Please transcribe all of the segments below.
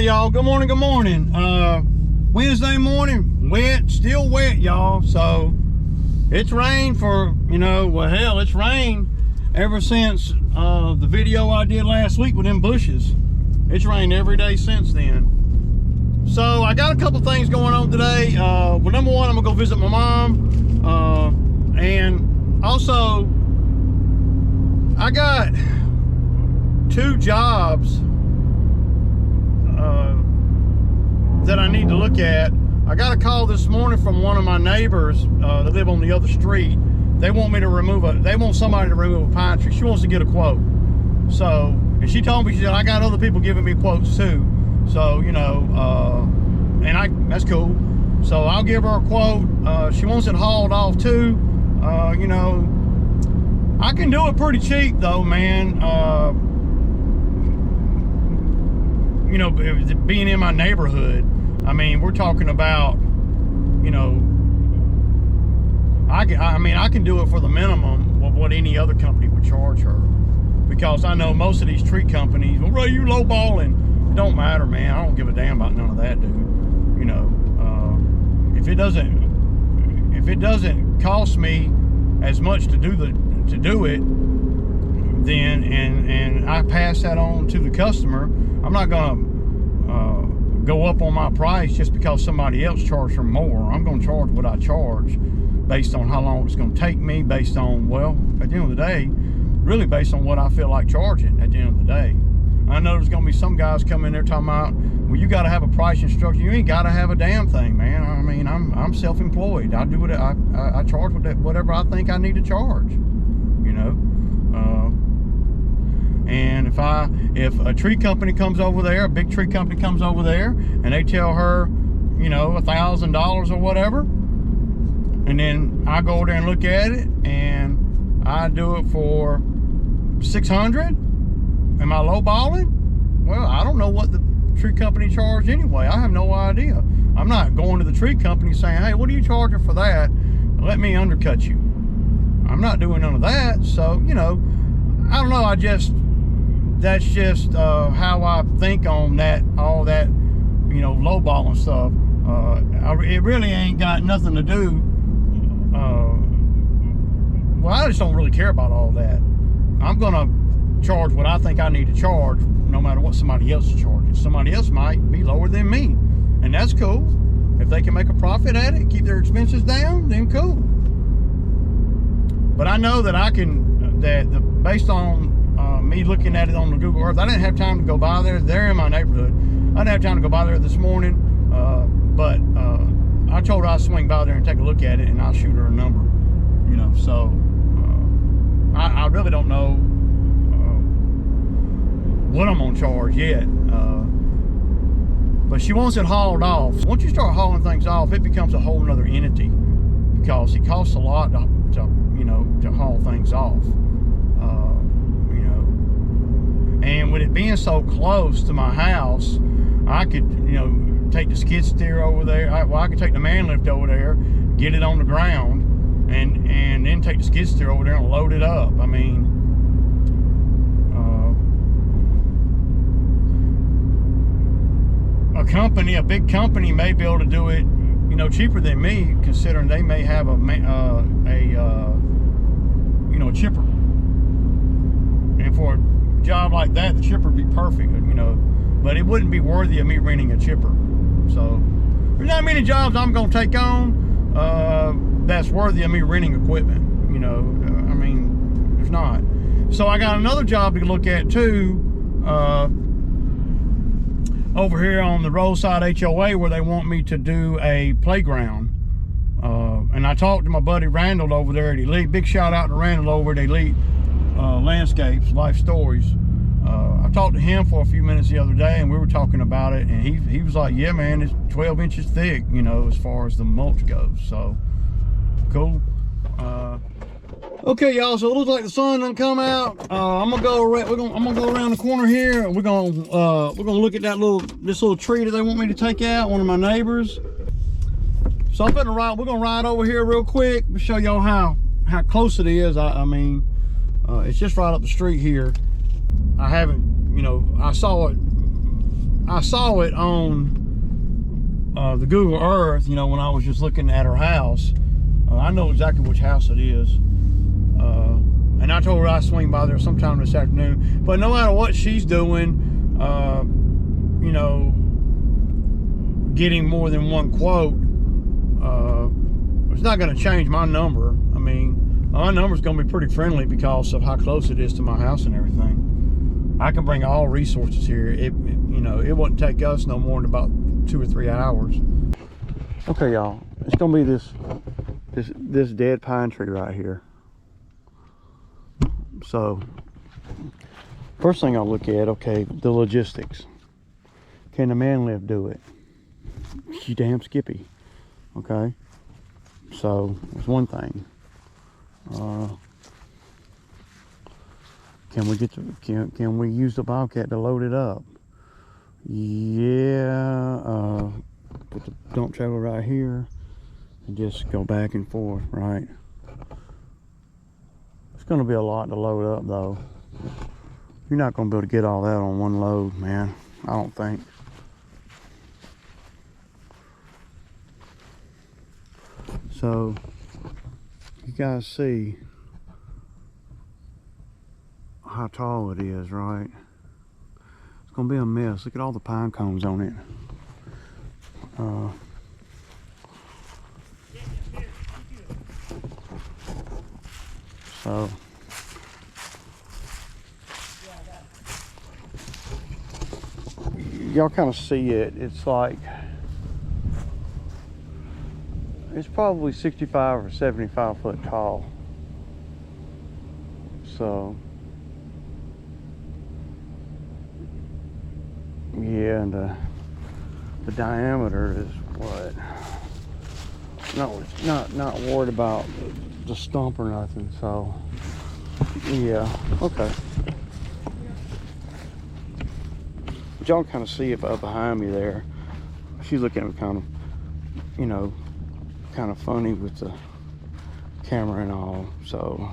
right, y'all. Good morning. Good morning. Wednesday morning, wet, still wet, y'all. So it's rained for, well, hell, it's rained ever since the video I did last week with them bushes. It's rained every day since then. So I got a couple things going on today. Well, number one, I'm gonna go visit my mom, and also I got 2 jobs that I need to look at. I got a call this morning from one of my neighbors that live on the other street. They want me to they want somebody to remove a pine tree. She wants to get a quote. So, and she told me, she said, I got other people giving me quotes too. So, that's cool. So I'll give her a quote. She wants it hauled off too. I can do it pretty cheap though, man. Being in my neighborhood, I mean, we're talking about, I can do it for the minimum of what any other company would charge her, because I know most of these tree companies, well, Ray, you lowballing. It don't matter, man. I don't give a damn about none of that, dude. If it doesn't cost me as much to do it, then and I pass that on to the customer, I'm not gonna go up on my price just because somebody else charged her more. I'm gonna charge what I charge based on how long it's gonna take me, based on, well, at the end of the day, really based on what I feel like charging at the end of the day. I know there's gonna be some guys come in there talking about, well, you gotta have a pricing structure. You ain't gotta have a damn thing, man. I mean, I'm self-employed. I do what I charge whatever I think I need to charge, and if a tree company comes over there, a big tree company comes over there, and they tell her, $1,000 or whatever, and then I go over there and look at it, and I do it for $600, am I lowballing? Well, I don't know what the tree company charged anyway. I have no idea. I'm not going to the tree company saying, hey, what are you charging for that? Let me undercut you. I'm not doing none of that. So, I don't know. That's just how I think on that, all that, lowballing stuff. It really ain't got nothing to do. Well, I just don't really care about all that. I'm gonna charge what I think I need to charge, no matter what somebody else charges. Somebody else might be lower than me, and that's cool. If they can make a profit at it, keep their expenses down, then cool. But I know that I can, based on me looking at it on the Google Earth, I didn't have time to go by there. They're in my neighborhood. I didn't have time to go by there this morning, but I told her I'd swing by there and take a look at it, and I'll shoot her a number. So I really don't know what I'm gonna charge yet. But she wants it hauled off. Once you start hauling things off, it becomes a whole nother entity, because it costs a lot to haul things off. And with it being so close to my house, I could, take the skid steer over there. I could take the man lift over there, get it on the ground, and then take the skid steer over there and load it up. I mean, a big company may be able to do it, cheaper than me, considering they may have a chipper. And for a job like that, the chipper would be perfect, but it wouldn't be worthy of me renting a chipper. So there's not many jobs I'm gonna take on that's worthy of me renting equipment. I mean, there's not. So I got another job to look at too, over here on the roadside HOA, where they want me to do a playground. And I talked to my buddy Randall over there at Elite. Big shout out to Randall over at Elite Landscapes, Life Stories. I talked to him for a few minutes the other day, and we were talking about it, and he was like, yeah, man, it's 12 inches thick, as far as the mulch goes. So cool. Okay, y'all, so it looks like the sun done come out. I'm gonna go around the corner here, and we're gonna look at this little tree that they want me to take out, one of my neighbors. So we're gonna ride over here real quick to show y'all how close it is. I mean, it's just right up the street here. I haven't, I saw it I saw it on the Google Earth, you know, when I was just looking at her house. I know exactly which house it is. And I told her I'd swing by there sometime this afternoon. But no matter what she's doing, you know, getting more than one quote, it's not going to change my number. I mean, my number's going to be pretty friendly because of how close it is to my house and everything. I can bring all resources here. You know, it wouldn't take us no more than about 2 or 3 hours. Okay, y'all, it's gonna be this dead pine tree right here. So first thing I'll look at, okay, the logistics. Can the man lift do it? You damn skippy. Okay, so that's one thing. Can we get can we use the Bobcat to load it up? Yeah, put the dump trailer right here and just go back and forth, right? It's going to be a lot to load up though. You're not going to be able to get all that on one load, man. I don't think. So you guys see how tall it is, right? It's gonna be a mess. Look at all the pine cones on it. So y'all kind of see it. It's like, it's probably 65 or 75 foot tall. So yeah, and the diameter is what? No, it's not worried about the stump or nothing. So yeah, okay. But y'all kind of see it up behind me there. She's looking kind of, you know, kind of funny with the camera and all. So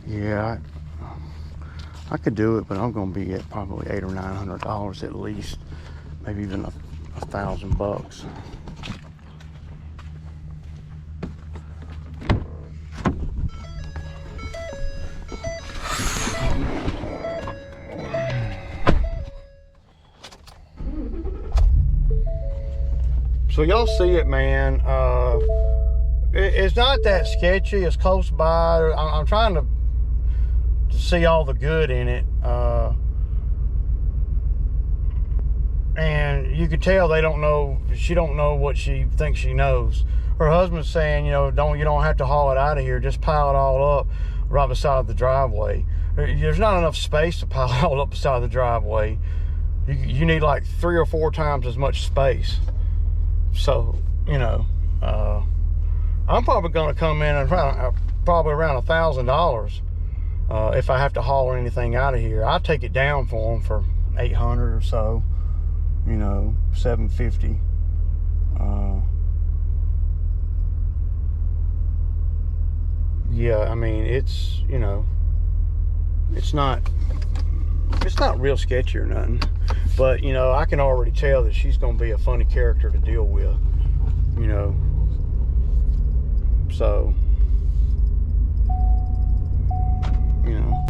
yeah, I could do it, but I'm gonna be at probably $800 or $900 at least, maybe even $1,000. So y'all see it, man. It's not that sketchy. It's close by. I'm trying to see all the good in it, and you can tell they don't know. She don't know what she thinks she knows. Her husband's saying, you know, you don't have to haul it out of here. Just pile it all up right beside the driveway. There's not enough space to pile it all up beside the driveway. You need like 3 or 4 times as much space. So, you know, I'm probably going to come in at probably around $1,000 if I have to haul anything out of here. I'll take it down for them for 800 or so, you know, 750. Yeah, I mean, it's, you know, it's not real sketchy or nothing, but you know, I can already tell that she's going to be a funny character to deal with, you know. So, you know,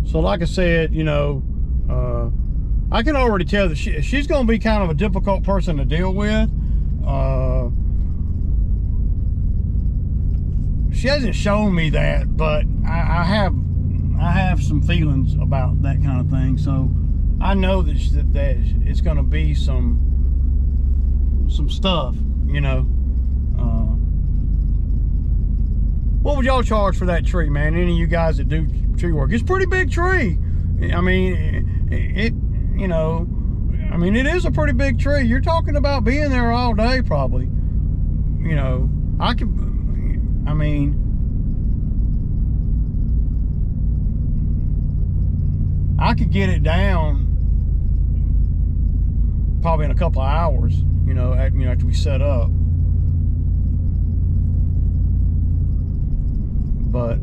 so like I said, you know, I can already tell that she's going to be kind of a difficult person to deal with. She hasn't shown me that, but I have some feelings about that kind of thing. So I know that it's going to be some stuff, you know. What would y'all charge for that tree, man? Any of you guys that do tree work? It's a pretty big tree. I mean, you know, I mean, it is a pretty big tree. You're talking about being there all day, probably. You know, I mean, I could get it down probably in a couple of hours, you know, after we set up. But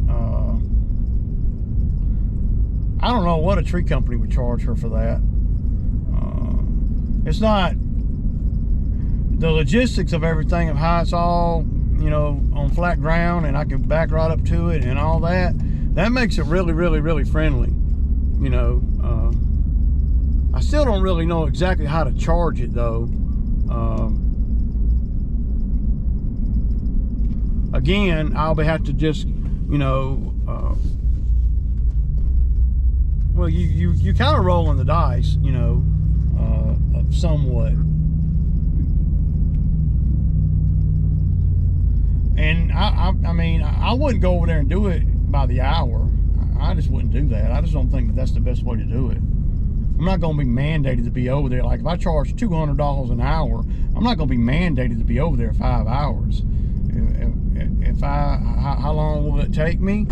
I don't know what a tree company would charge her for that. It's not the logistics of everything, of how it's all, you know, on flat ground and I can back right up to it and all that. That makes it really, really, really friendly. You know, I still don't really know exactly how to charge it though. Again, I'll have to just, you know, well, you kind of rolling the dice, you know, somewhat. And I mean, I wouldn't go over there and do it by the hour. I just wouldn't do that. I just don't think that that's the best way to do it. I'm not going to be mandated to be over there. Like if I charge $200 an hour, I'm not going to be mandated to be over there 5 hours. If how long will it take me?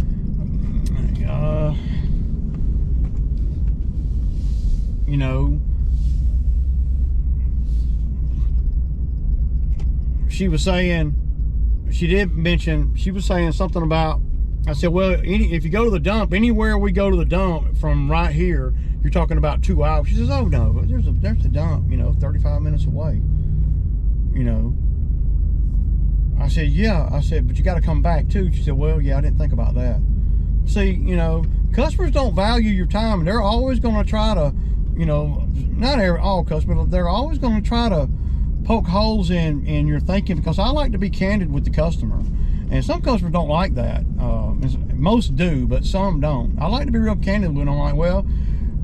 You know, she was saying, she did mention, she was saying something about, I said, well, if you go to the dump, anywhere we go to the dump from right here, you're talking about 2 hours. She says, oh no, there's a dump, you know, 35 minutes away, you know. I said, yeah. I said, but you got to come back too. She said, well, yeah, I didn't think about that. See, you know, customers don't value your time. They're always going to try to, you know, not all customers, they're always going to try to poke holes in your thinking, because I like to be candid with the customer. And some customers don't like that. Most do, but some don't. I like to be real candid with them. I'm like, well,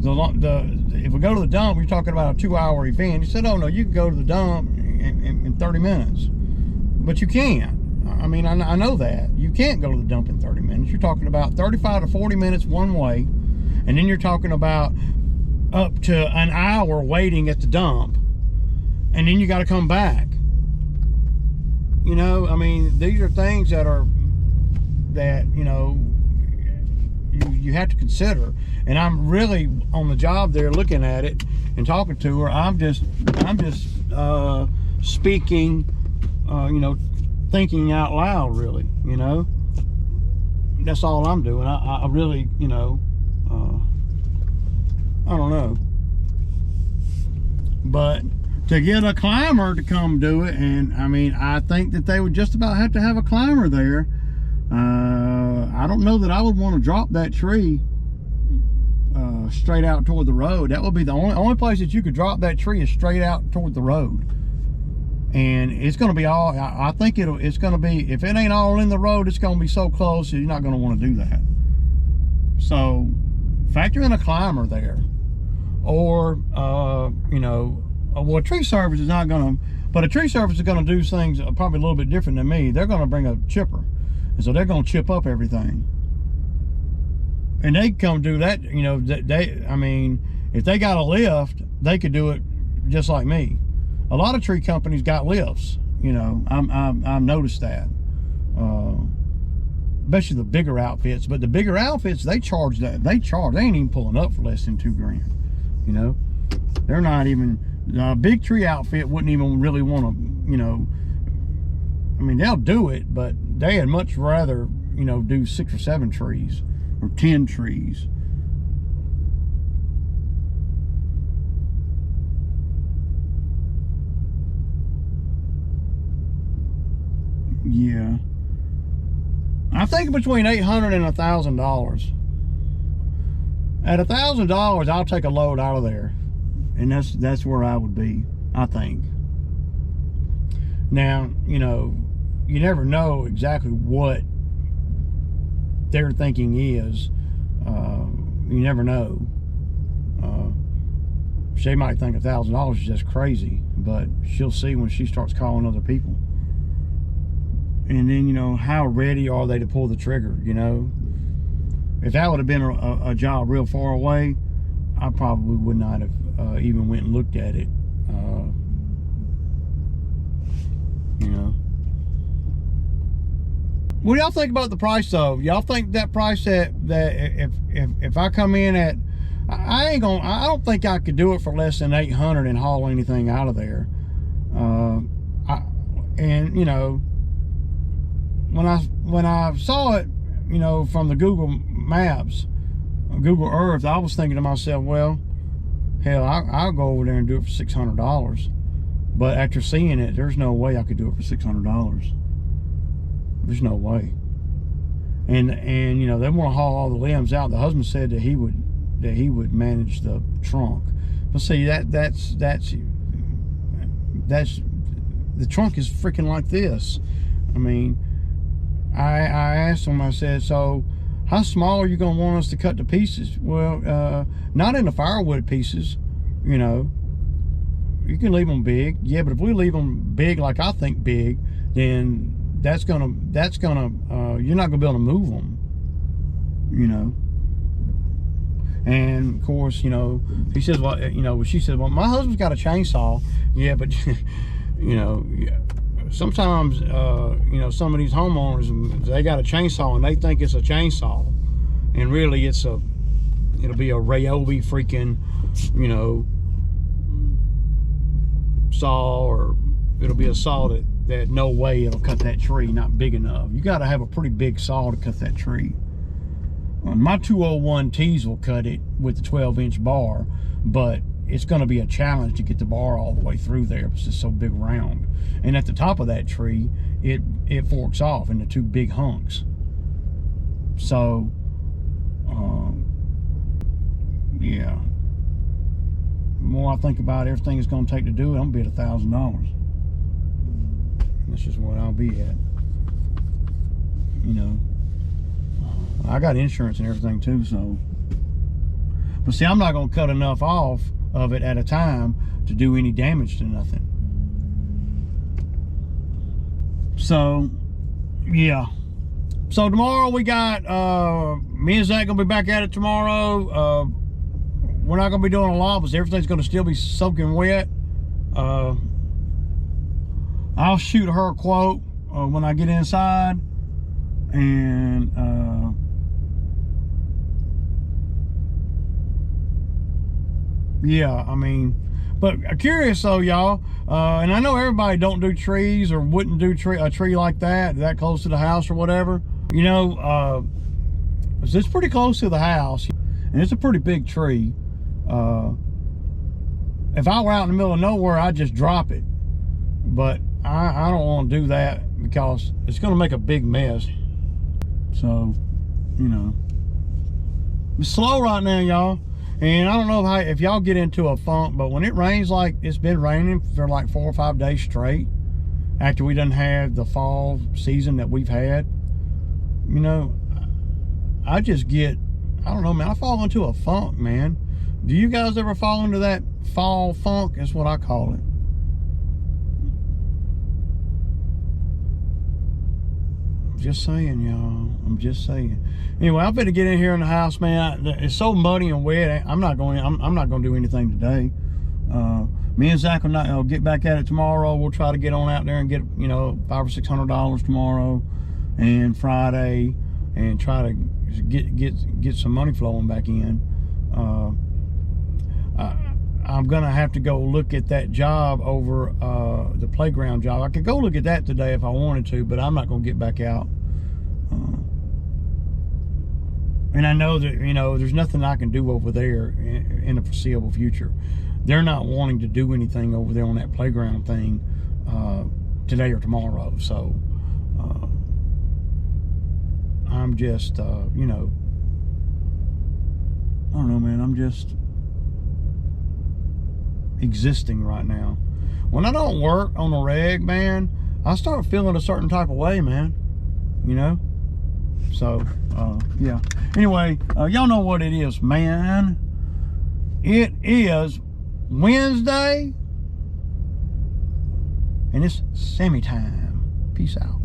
if we go to the dump, you're talking about a 2-hour event. He said, oh no, you can go to the dump in 30 minutes. But you can't. I mean, I know that. You can't go to the dump in 30 minutes. You're talking about 35 to 40 minutes one way. And then you're talking about up to an hour waiting at the dump. And then you got to come back. You know, I mean, these are things that you know, you have to consider. And I'm really on the job there looking at it and talking to her. I'm just speaking, you know, thinking out loud, really, you know. That's all I'm doing. I really, you know, I don't know. But to get a climber to come do it, and I mean, I think that they would just about have to have a climber there. I don't know that I would want to drop that tree straight out toward the road. That would be the only place that you could drop that tree is straight out toward the road. And it's going to be all, I think it's going to be, if it ain't all in the road, it's going to be so close that you're not going to want to do that. So factor in a climber there. Or, you know, well, a tree service is not going to, but a tree service is going to do things probably a little bit different than me. They're going to bring a chipper. And so they're going to chip up everything. And they come do that, you know, I mean, if they got a lift, they could do it just like me. A lot of tree companies got lifts, you know. I've noticed that, especially the bigger outfits. But the bigger outfits, they charge that. They ain't even pulling up for less than $2 grand. You know, they're not even. A big tree outfit wouldn't even really want to, you know. I mean, they'll do it, but they'd much rather, you know, do 6 or 7 trees or 10 trees. Yeah, I think between $800 and $1,000. At $1,000, I'll take a load out of there, and that's where I would be, I think. Now, you know, you never know exactly what their thinking is. You never know. She might think $1,000 is just crazy, but she'll see when she starts calling other people. And then, you know, how ready are they to pull the trigger, you know? If that would have been a job real far away, I probably would not have even went and looked at it. You know. What do y'all think about the price though? Y'all think that price that if I come in at, I don't think I could do it for less than $800 and haul anything out of there. And you know, when I saw it, you know, from the Google Maps, Google Earth, I was thinking to myself, well, hell, I'll go over there and do it for $600. But after seeing it, there's no way I could do it for $600. There's no way. And you know, they want to haul all the limbs out. The husband said that he would manage the trunk. But see, that's the trunk is freaking like this. I mean, I asked him, I said, so how small are you going to want us to cut the pieces? Well, not in the firewood pieces, you know. You can leave them big. Yeah, but if we leave them big like I think big, then that's gonna you're not gonna be able to move them, you know. And of course, you know, he says, well, you know, she said, well, my husband's got a chainsaw. Yeah, but you know, sometimes you know, some of these homeowners, they got a chainsaw and they think it's a chainsaw, and really it'll be a Ryobi freaking, you know, saw, or it'll be a saw that no way it'll cut that tree, not big enough. You got to have a pretty big saw to cut that tree. My 201Ts will cut it with the 12-inch bar, but it's going to be a challenge to get the bar all the way through there because it's so big round. And at the top of that tree, it forks off into two big hunks. So, yeah. The more I think about everything it's going to take to do it, I'm going to be at $1,000. That's just what I'll be at. You know, I got insurance and everything too, so. But see, I'm not going to cut enough off of it at a time to do any damage to nothing. So, yeah. So tomorrow we got, me and Zach going to be back at it tomorrow. We're not going to be doing a lot because everything's going to still be soaking wet. I'll shoot her a quote when I get inside. And yeah, I mean, but curious though, y'all. And I know everybody don't do trees or wouldn't do a tree like that close to the house or whatever. You know, it's pretty close to the house. And it's a pretty big tree. If I were out in the middle of nowhere, I'd just drop it. But I don't want to do that because it's going to make a big mess. So, you know, it's slow right now, y'all. And I don't know if y'all get into a funk, but when it rains like it's been raining for like 4 or 5 days straight, after we done had the fall season that we've had, you know, I just get, I don't know, man, I fall into a funk, man. Do you guys ever fall into that fall funk? That's what I call it. Just saying, y'all. I'm just saying. Anyway, I better get in here in the house, man. It's so muddy and wet. I'm not going to do anything today. Me and Zach will get back at it tomorrow. We'll try to get on out there and get, you know, $500 or $600 tomorrow and Friday, and try to get some money flowing back in. I'm gonna have to go look at that job over the playground job. I could go look at that today if I wanted to, but I'm not gonna get back out. And I know that, you know, there's nothing I can do over there in the foreseeable future. They're not wanting to do anything over there on that playground thing today or tomorrow. So I'm just, you know, I don't know, man. I'm just existing right now. When I don't work on the reg, man, I start feeling a certain type of way, man. You know? So, yeah. Anyway, y'all know what it is, man. It is Wednesday, and it's semi time. Peace out.